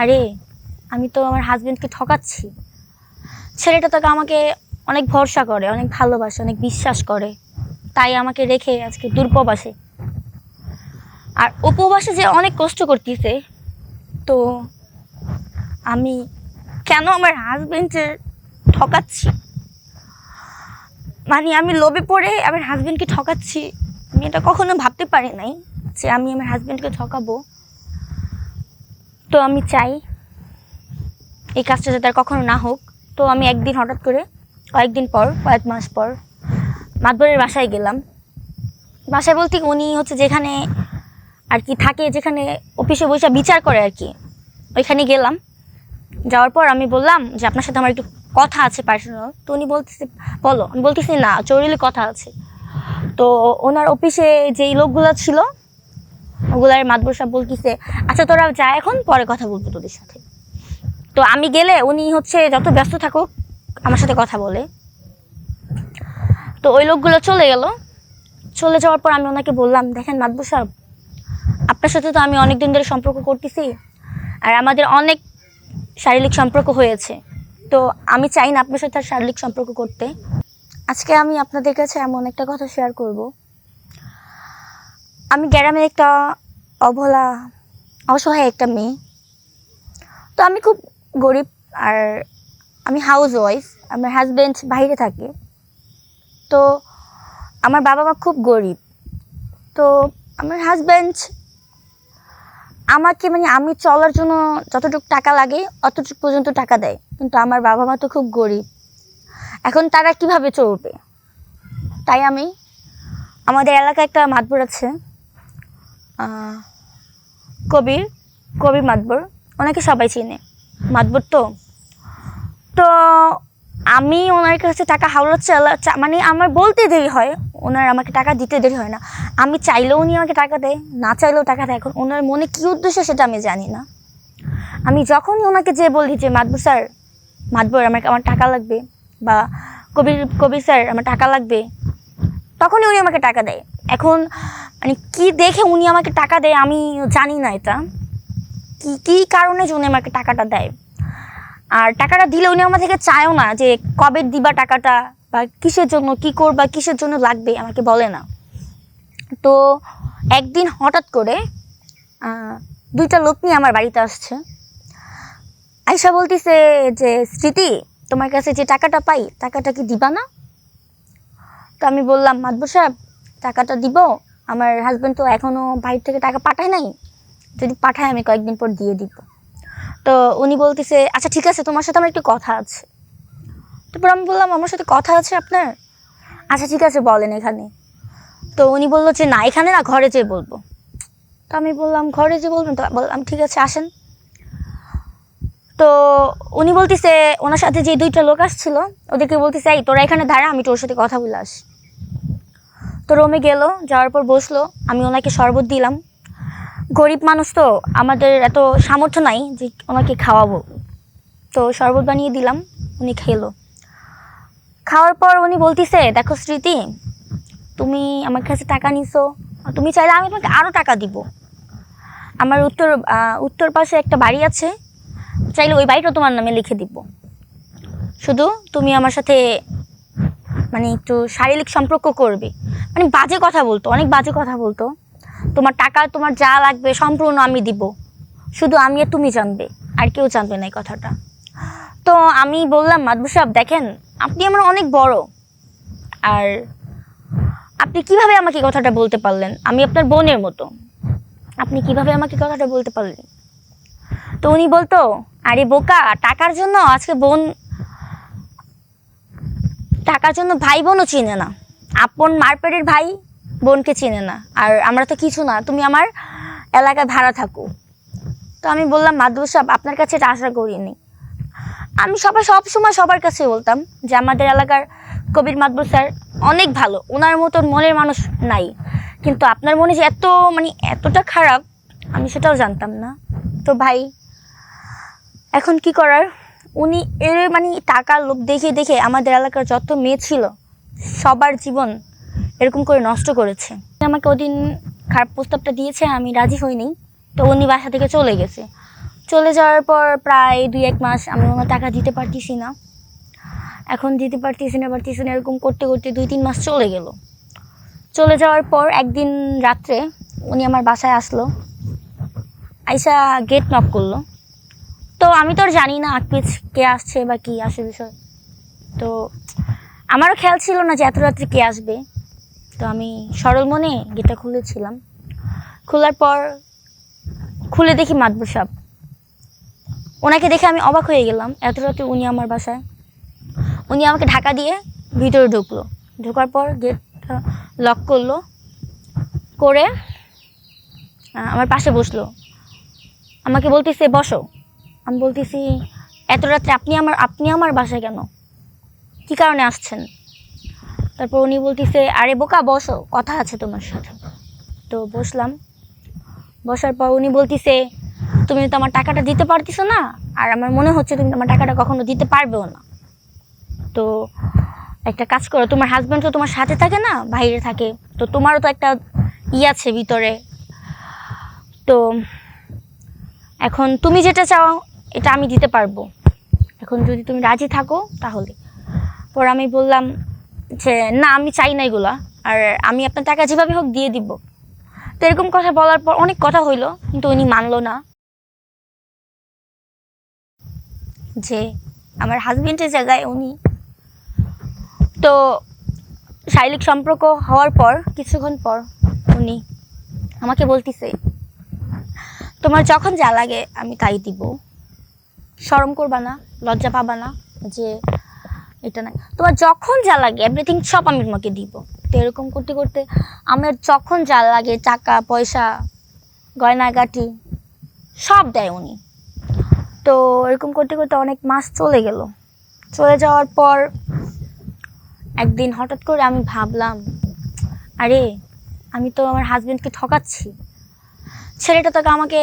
আরে আমি তো আমার হাজবেন্ডকে ঠকাচ্ছি। ছেলেটা তো আমাকে অনেক ভরসা করে, অনেক ভালোবাসে, অনেক বিশ্বাস করে, তাই আমাকে রেখে আজকে দূরপ্রবাসে। আর উপবাসে যে অনেক কষ্ট করতেছে, তো আমি কেন আমার হাজবেন্ডের ঠকাচ্ছি? মানে আমি লোভে পড়ে আমার হাজবেন্ডকে ঠকাচ্ছি। আমি এটা কখনো ভাবতে পারি নাই যে আমি আমার হাজবেন্ডকে ঠকাবো। তো আমি চাই এই কাজটা যাতে আর কখনো না হোক। তো আমি একদিন হঠাৎ করে কয়েকদিন পর, কয়েক মাস পর মাতবরের বাসায় গেলাম। বাসায় বলতে উনি হচ্ছে যেখানে আর কি থাকে, যেখানে অফিসে বসে বিচার করে আর কি, ওইখানে গেলাম। যাওয়ার পর আমি বললাম যে আপনার সাথে আমার একটু কথা আছে পার্সোনাল। তো উনি বলতেছে বলো। আমি বলতেছি না, জরুরি কথা আছে। তো ওনার অফিসে যেই লোকগুলো ছিল ওগুলার মাতবর সাহেব বলতেছে আচ্ছা তোরা যা, এখন পরে কথা বলবো তোদের সাথে। তো আমি গেলে উনি হচ্ছে যত ব্যস্ত থাকুক আমার সাথে কথা বলে। তো ওই লোকগুলো চলে গেল। চলে যাওয়ার পর আমি ওনাকে বললাম দেখেন মাতবর সাহেব, আপনার সাথে তো আমি অনেক দিন ধরে সম্পর্ক করতেছি, আর আমাদের অনেক শারীরিক সম্পর্ক হয়েছে। তো আমি চাই না আপনার সাথে আর শারীরিক সম্পর্ক করতে। আজকে আমি আপনাদের কাছে এমন একটা কথা শেয়ার করব। আমি গ্রামের একটা অবলা অসহায় একটা মেয়ে। তো আমি খুব গরিব, আর আমি হাউস ওয়াইফ। আমার হাজব্যান্ড বাইরে থাকে। তো আমার বাবা মা খুব গরিব। তো আমার হাজব্যান্ড আমাকে মানে আমি চলার জন্য যতটুকু টাকা লাগে অতটুকু পর্যন্ত টাকা দেয়, কিন্তু আমার বাবা মা তো খুব গরিব। এখন তারা কিভাবে চলবে? তাই আমি আমাদের এলাকায় একটা মাতবর আছে, কবির কবির মাতবর, ওনাকে সবাই চিনে। মাতবর তো তো আমি ওনার কাছে টাকা হাওলাচ্ছি, মানে আমার বলতে দেরি হয়, ওনার আমাকে টাকা দিতে দেরি হয় না। আমি চাইলেও উনি আমাকে টাকা দেয়, না চাইলেও টাকা দেয়। এখন ওনার মনে কী উদ্দেশ্য সেটা আমি জানি না। আমি যখনই ওনাকে যে বলি যে মাতবর স্যার, মাতবর আমার টাকা লাগবে, বা কবির স্যার আমার টাকা লাগবে, তখনই উনি আমাকে টাকা দেয়। এখন মানে কি দেখে উনি আমাকে টাকা দেয় আমি জানি না, এটা কি কারণে উনি আমাকে টাকাটা দেয়। আর টাকাটা দিলে উনি আমার থেকে চায়ও না যে কবে দিবা টাকাটা, বা কিসের জন্য, কি করবা, কিসের জন্য লাগবে, আমাকে বলে না। তো একদিন হঠাৎ করে দুইটা লোক নিয়ে আমার বাড়িতে আসছে। আয়শা বলতেছে যে স্মৃতি, তোমার কাছে যে টাকাটা পাই টাকাটা কি দিবা না? তো আমি বললাম মাতবর সাহেব, টাকাটা দিব, আমার হাজব্যান্ড তো এখনও বাইরে থেকে টাকা পাঠায় নাই, যদি পাঠায় আমি কয়েকদিন পর দিয়ে দিব। তো উনি বলতেছে আচ্ছা ঠিক আছে, তোমার সাথে আমার একটু কথা আছে। তারপর আমি বললাম আমার সাথে কথা আছে আপনার? আচ্ছা ঠিক আছে বলেন এখানে। তো উনি বললো যে না, এখানে না, ঘরে যেয়ে বলবো। তো আমি বললাম ঘরে যেয়ে বলবেন? তো বললাম ঠিক আছে আসেন। তো উনি বলতেছে ওনার সাথে যে দুইটা লোক আসছিল ওদেরকে বলতেছে এই তোরা এখানে দাঁড়া, আমি তোর সাথে কথা বলে আসি। তো রুমে গেল, যাওয়ার পর বসলো। আমি ওনাকে শরবত দিলাম। গরিব মানুষ তো, আমাদের এত সামর্থ্য নাই যে ওনাকে খাওয়াবো। তো শরবত বানিয়ে দিলাম, উনি খেলো। খাওয়ার পর উনি বলতেছে দেখো স্মৃতি, তুমি আমার কাছে টাকা নিছো, তুমি চাইলে আমি তোমাকে আরও টাকা দিব। আমার উত্তর পাশে একটা বাড়ি আছে, চাইলে ওই বাড়িটা তোমার নামে লিখে দিব। শুধু তুমি আমার সাথে মানে একটু শারীরিক সম্পর্ক করবে। মানে বাজে কথা বলতো, অনেক বাজে কথা বলতো। তোমার টাকা, তোমার যা লাগবে সম্পূর্ণ আমি দিব, শুধু আমি আর তুমি জানবে, আর কেউ জানবে না এই কথাটা। তো আমি বললাম মাতবর সাহেব দেখেন, আপনি আমার অনেক বড়, আর আপনি কিভাবে আমাকে কথাটা বলতে পারলেন? আমি আপনার বোনের মতো, আপনি কিভাবে আমাকে কথাটা বলতে পারলেন? তো উনি বলতো আরে বোকা, টাকার জন্য আজকে বোন, টাকার জন্য ভাই বোনও চিনে না, আপন মারপেটের ভাই বোনকে চিনে না, আর আমরা তো কিছু না, তুমি আমার এলাকায় ভাড়া থাকো। তো আমি বললাম মাতবর সাহেব আপনার কাছে এটা আশা করিনি। আমি সব সময় সবার কাছে বলতাম যে আমাদের এলাকার কবির মাতবর স্যার অনেক ভালো, ওনার মতন মনের মানুষ নাই, কিন্তু আপনার মনে যে এত মানে এতটা খারাপ আমি সেটাও জানতাম না। তো ভাই এখন কি করার, উনি এর মানে টাকার লোভ দেখে দেখে আমাদের এলাকার যত মেয়ে ছিল সবার জীবন এরকম করে নষ্ট করেছে। আমাকে ওদিন খারাপ প্রস্তাবটা দিয়েছে, আমি রাজি হইনি। তো উনি বাসা থেকে চলে গেছে। চলে যাওয়ার পর প্রায় 2-1 মাস আমি ওনার টাকা দিতে পারতেছি না, এখন দিতে পারতেছি না এরকম করতে করতে 2-3 মাস চলে গেল। চলে যাওয়ার পর একদিন রাত্রে উনি আমার বাসায় আসলো, আইসা গেট নক করলো। তো আমি তো আর জানি না আকপিচ কে আসছে বা কী আসে বিষয়, তো আমারও খেয়াল ছিল না যে এত রাত্রে কে আসবে। তো আমি সরল মনে গেটটা খুলেছিলাম, খোলার পর খুলে দেখি মাতবর সাহেব। ওনাকে দেখে আমি অবাক হয়ে গেলাম, এত রাতে উনি আমার বাসায়। উনি আমাকে ঢাকা দিয়ে ভিতরে ঢুকলো, ঢোকার পর গেটটা লক করলো, করে আমার পাশে বসলো, আমাকে বলতেছে বসো। আমি বলতেছি এত রাত্রে আপনি আমার বাসায় কেন, কী কারণে আসছেন? তারপর উনি বলতেছে আরে বোকা বসো, কথা আছে তোমার সাথে। তো বসলাম, বসার পর উনি বলতেছে তুমি তো আমার টাকাটা দিতে পারতেছো না, আর আমার মনে হচ্ছে তুমি আমার টাকাটা কখনো দিতে পারবেও না। তো একটা কাজ করো, তোমার হাজব্যান্ড তো তোমার সাথে থাকে না, বাইরে থাকে, তো তোমারও তো একটা আছে ভিতরে, তো এখন তুমি যেটা চাও এটা আমি দিতে পারবো, এখন যদি তুমি রাজি থাকো তাহলে। পর আমি বললাম যে না আমি চাই না এগুলা, আর আমি আপনার টাকা যেভাবে হোক দিয়ে দিব। তো এরকম কথা বলার পর অনেক কথা হইলো, কিন্তু উনি মানলো না যে আমার হাজবেন্ডের জায়গায় উনি। তো শারীরিক সম্পর্ক হওয়ার পর কিছুক্ষণ পর উনি আমাকে বলতেছে তোমার যখন যা লাগে আমি তাই দিব, শরম করবা না, লজ্জা পাবা না যে এটা নাই, তোমার যখন যা লাগে এভরিথিং সব আমি তোমাকে দিব। তো এরকম করতে করতে আমার যখন যা লাগে টাকা পয়সা গয়নাগাটি সব দেয় উনি। তো এরকম করতে করতে অনেক মাস চলে গেল। চলে যাওয়ার পর একদিন হঠাৎ করে আমি ভাবলাম আরে আমি তো আমার হাজবেন্ডকে ঠকাচ্ছি, ছেলেটা তো আমাকে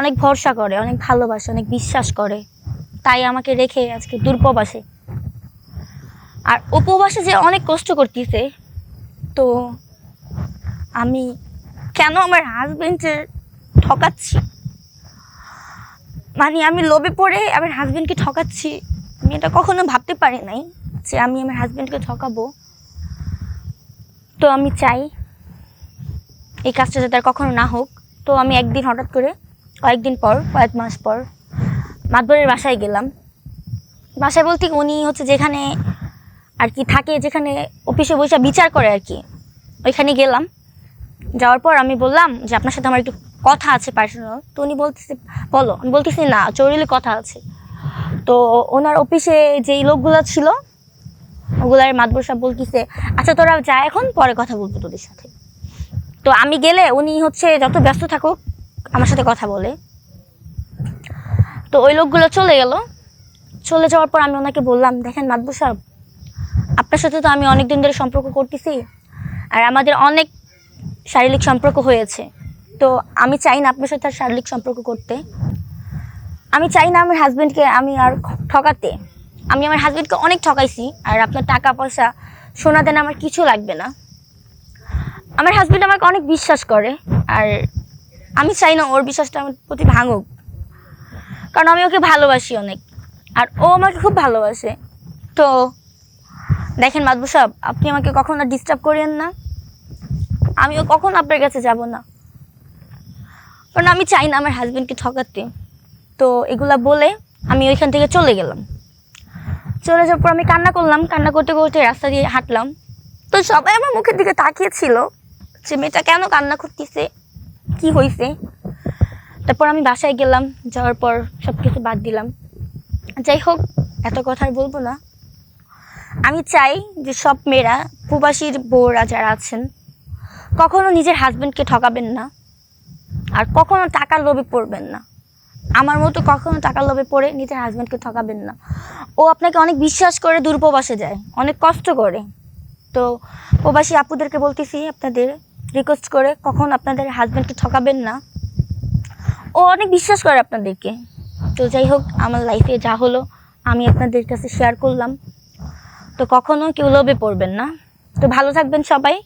অনেক ভরসা করে, অনেক ভালোবাসে, অনেক বিশ্বাস করে, তাই আমাকে রেখে আজকে দূরপ্রবাসে, আর উপবাসে যে অনেক কষ্ট করতেছে। তো আমি কেন আমার হাজবেন্ডের ঠকাচ্ছি, মানে আমি লোভে পড়ে আমার হাজবেন্ডকে ঠকাচ্ছি। আমি এটা কখনো ভাবতে পারি নাই যে আমি আমার হাজবেন্ডকে ঠকাবো। তো আমি চাই এই কাজটা যাতে আর কখনো না হোক। তো আমি একদিন হঠাৎ করে কয়েক মাস পর মাতবরের বাসায় গেলাম। বাসায় বলতে উনি হচ্ছে যেখানে আর কি থাকে, যেখানে অফিসে বসে বিচার করে আর কি, ওইখানে গেলাম। যাওয়ার পর আমি বললাম যে আপনার সাথে আমার একটু কথা আছে পার্সোনাল। তো উনি বলতেছে বলো। আমি বলতেছি না জরুরি কথা আছে। তো ওনার অফিসে যেই লোকগুলো ছিল ওগুলার মাতবর সাহেব বলতেছে আচ্ছা তোরা যা, এখন পরে কথা বলবো তোদের সাথে। তো আমি গেলে উনি হচ্ছে যত ব্যস্ত থাকুক আমার সাথে কথা বলে। তো ওই লোকগুলো চলে গেল। চলে যাওয়ার পর আমি ওনাকে বললাম দেখেন মাতবর সাহেব, আপনার সাথে তো আমি অনেক দিন ধরে সম্পর্ক করতেছি, আর আমাদের অনেক শারীরিক সম্পর্ক হয়েছে। তো আমি চাই না আপনার সাথে আর শারীরিক সম্পর্ক করতে, আমি চাই না আমার হাজবেন্ডকে আমি আর ঠকাতে। আমি আমার হাজবেন্ডকে অনেক ঠকাইছি, আর আপনার টাকা পয়সা সোনা দেন আমার কিছু লাগবে না। আমার হাজবেন্ড আমাকে অনেক বিশ্বাস করে, আর আমি চাই না ওর বিশ্বাসটা আমার প্রতি ভাঙুক, কারণ আমি ওকে ভালোবাসি অনেক, আর ও আমাকে খুব ভালোবাসে। তো দেখেন মাতবর সাহেব, আপনি আমাকে কখনো ডিস্টার্ব করেন না, আমিও কখন আপনার কাছে যাব না, কারণ আমি চাই না আমার হাজবেন্ডকে ঠকাতে। তো এগুলা বলে আমি ওইখান থেকে চলে গেলাম। চলে যাওয়ার পর আমি কান্না করলাম, কান্না করতে করতে রাস্তা দিয়ে হাঁটলাম। তো সবাই আমার মুখের দিকে তাকিয়েছিল যে মেয়েটা কেন কান্না করতেছে, কি হয়েছে। তারপর আমি বাসায় গেলাম, যাওয়ার পর সব কিছু বাদ দিলাম। যাই হোক, এত কথা আর বলবো না। আমি চাই যে সব মেয়েরা, প্রবাসীর বউরা যারা আছেন, কখনো নিজের হাজবেন্ডকে ঠকাবেন না, আর কখনো টাকার লোভে পড়বেন না। আমার মতো কখনো টাকার লোভে পড়ে নিজের হাজবেন্ডকে ঠকাবেন না। ও আপনাকে অনেক বিশ্বাস করে দূরপ্রবাসে যায়, অনেক কষ্ট করে। তো প্রবাসী আপুদেরকে বলতেছি, আপনাদের রিকোয়েস্ট করে কখন আপনাদের হাজবেন্ডকে ঠকাবেন না, ও অনেক বিশ্বাস করে আপনাদেরকে। তো যাই হোক, আমার লাইফে যা হলো আমি আপনাদের কাছে শেয়ার করলাম। তো কখনো কেউ লোভে পড়বেন না। তো ভালো থাকবেন সবাই।